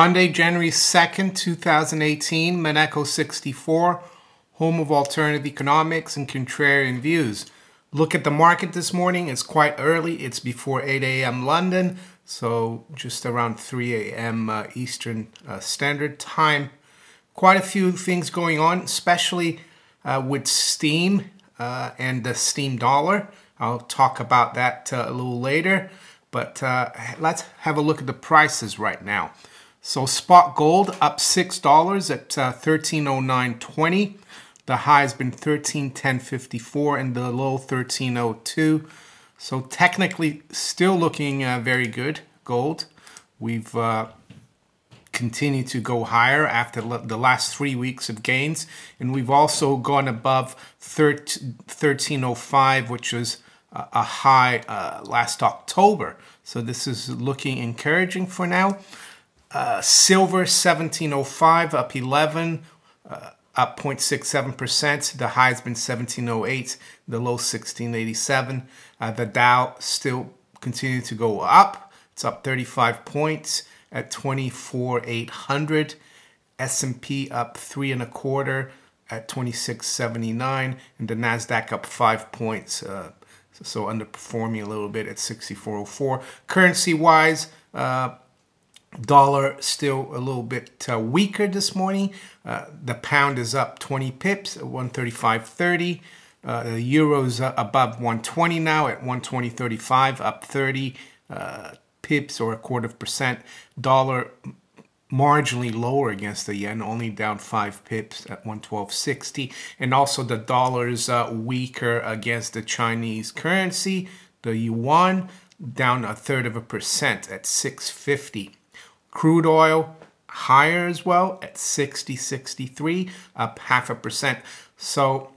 Monday, January 2nd, 2018, Monaco 64, home of alternative economics and contrarian views. Look at the market this morning. It's quite early. It's before 8 a.m. London, so just around 3 a.m. Eastern Standard Time. Quite a few things going on, especially with Steem and the Steem dollar. I'll talk about that a little later, but let's have a look at the prices right now. So spot gold up $6 at 1309.20. The high has been 1310.54 and the low 1302. So technically still looking very good, gold. We've continued to go higher after the last 3 weeks of gains. And we've also gone above 1305, which was a high last October. So this is looking encouraging for now. Silver 1705 up 11, up 0.67%. The high has been 1708, the low 1687. The Dow still continuing to go up. It's up 35 points at 24,800. S&P up 3 1/4 at 2679, and the Nasdaq up 5 points. So underperforming a little bit at 6404. Currency wise, dollar still a little bit weaker this morning. The pound is up 20 pips at 135.30. The euro's above 120 now at 120.35, up 30 pips or 1/4%. Dollar marginally lower against the yen, only down 5 pips at 112.60. And also the dollar's weaker against the Chinese currency, the yuan, down 1/3% at 650. Crude oil higher as well at 60.63, up 0.5%. So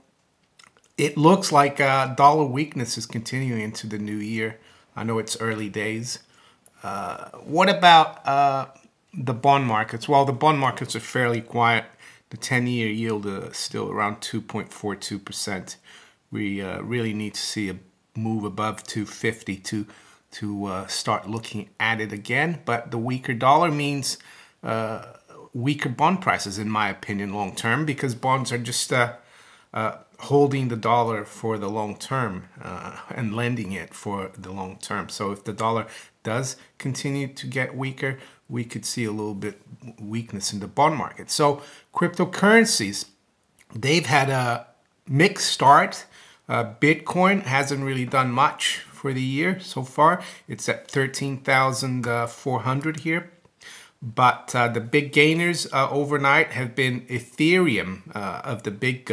it looks like dollar weakness is continuing into the new year. I know it's early days. What about the bond markets? Well, the bond markets are fairly quiet. The 10-year yield is still around 2.42%. We really need to see a move above 250 to start looking at it again. But the weaker dollar means weaker bond prices, in my opinion, long term, because bonds are just holding the dollar for the long term and lending it for the long term. So if the dollar does continue to get weaker, we could see a little bit weakness in the bond market. So cryptocurrencies, they've had a mixed start. Bitcoin hasn't really done much for the year so far. It's at 13,400 here. But the big gainers overnight have been Ethereum, of the big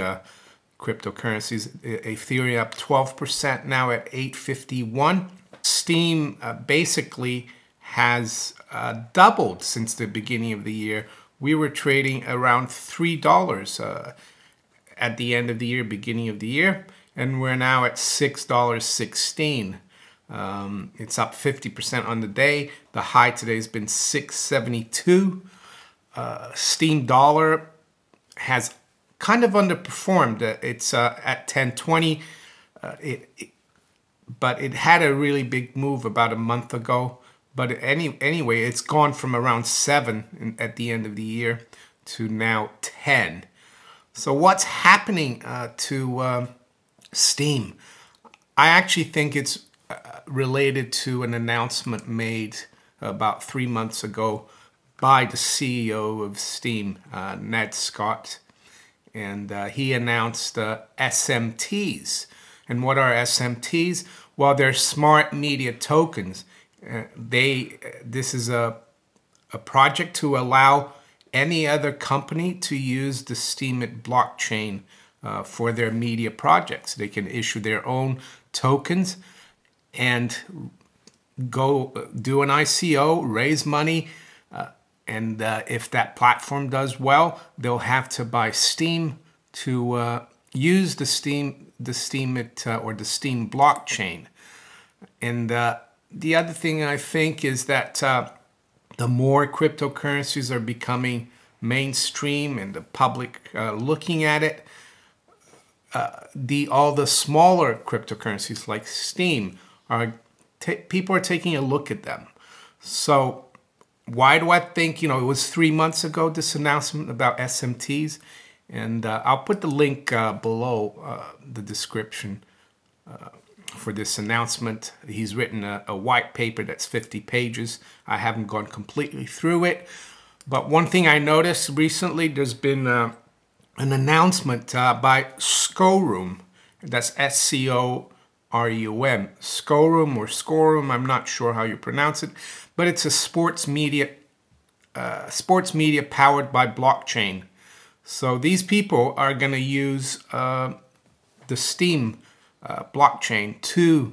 cryptocurrencies. Ethereum up 12% now at 851. Steem basically has doubled since the beginning of the year. We were trading around $3 at the end of the year, beginning of the year, and we're now at $6.16. It's up 50% on the day. The high today has been 672. Steem dollar has kind of underperformed. It's at 1020. But it had a really big move about a month ago. But anyway, it's gone from around 7 at the end of the year to now 10. So what's happening to Steem? I actually think it's related to an announcement made about 3 months ago by the CEO of Steem, Ned Scott. And he announced SMTs. And what are SMTs? Well, they're smart media tokens. This is a project to allow any other company to use the Steem blockchain for their media projects. They can issue their own tokens and go do an ICO, raise money, and if that platform does well, they'll have to buy Steem to use the Steem blockchain. And the other thing I think is that the more cryptocurrencies are becoming mainstream and the public looking at it, all the smaller cryptocurrencies like Steem people are taking a look at them. So why do I think, it was 3 months ago, this announcement about SMTs? And I'll put the link below the description for this announcement. He's written a white paper that's 50 pages. I haven't gone completely through it. But one thing I noticed recently, there's been an announcement by SCORUM. That's SCORUM. SCORUM or SCORUM, I'm not sure how you pronounce it. But it's a sports media powered by blockchain. So these people are going to use the Steem blockchain to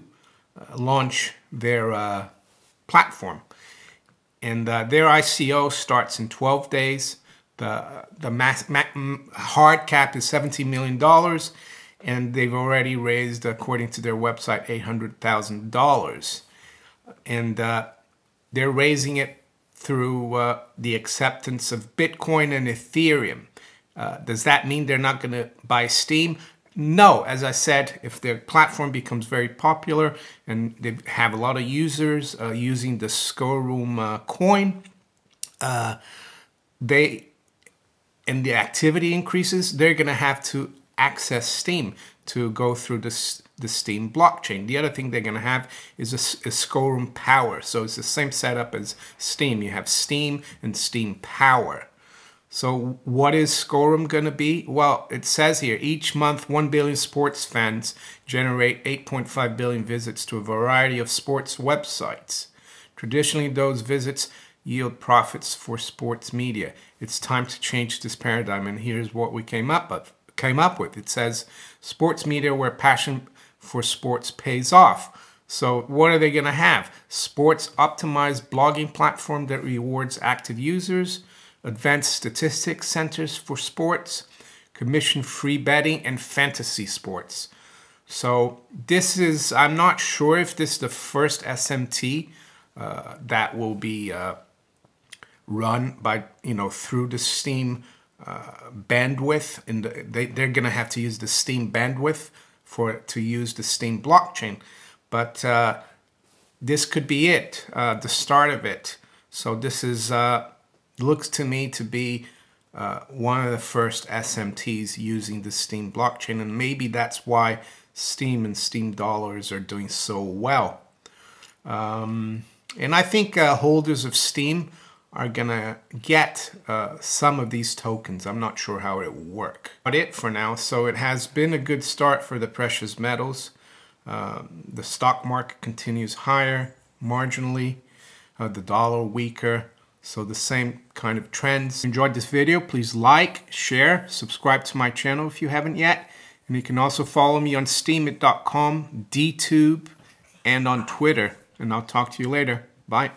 launch their platform. And their ICO starts in 12 days. The hard cap is $17 million. And they've already raised, according to their website, $800,000. And they're raising it through the acceptance of Bitcoin and Ethereum. Does that mean they're not going to buy Steem? No. As I said, if their platform becomes very popular and they have a lot of users using the SCORUM coin, and the activity increases, they're going to have to access Steem to go through the Steem blockchain. The other thing they're going to have is a SCORUM Power. So it's the same setup as Steem. You have Steem and Steem Power. So what is SCORUM going to be? Well, it says here, each month 1 billion sports fans generate 8.5 billion visits to a variety of sports websites. Traditionally, those visits yield profits for sports media. It's time to change this paradigm, and here's what we came up with. It says, sports media where passion for sports pays off. So what are they going to have? Sports optimized blogging platform that rewards active users, advanced statistics centers for sports, commission-free betting, and fantasy sports. So this is, I'm not sure if this is the first SMT that will be run by, through the Steem bandwidth, and they're going to have to use the Steem bandwidth to use the Steem blockchain. But this could be it, the start of it. So this is looks to me to be one of the first SMTs using the Steem blockchain, and maybe that's why Steem and Steem dollars are doing so well. And I think holders of Steem are gonna get some of these tokens. I'm not sure how it will work. But it for now. So it has been a good start for the precious metals. The stock market continues higher marginally. The dollar weaker. So the same kind of trends. If you enjoyed this video, please like, share, subscribe to my channel if you haven't yet. And you can also follow me on steemit.com, DTube, and on Twitter. And I'll talk to you later. Bye.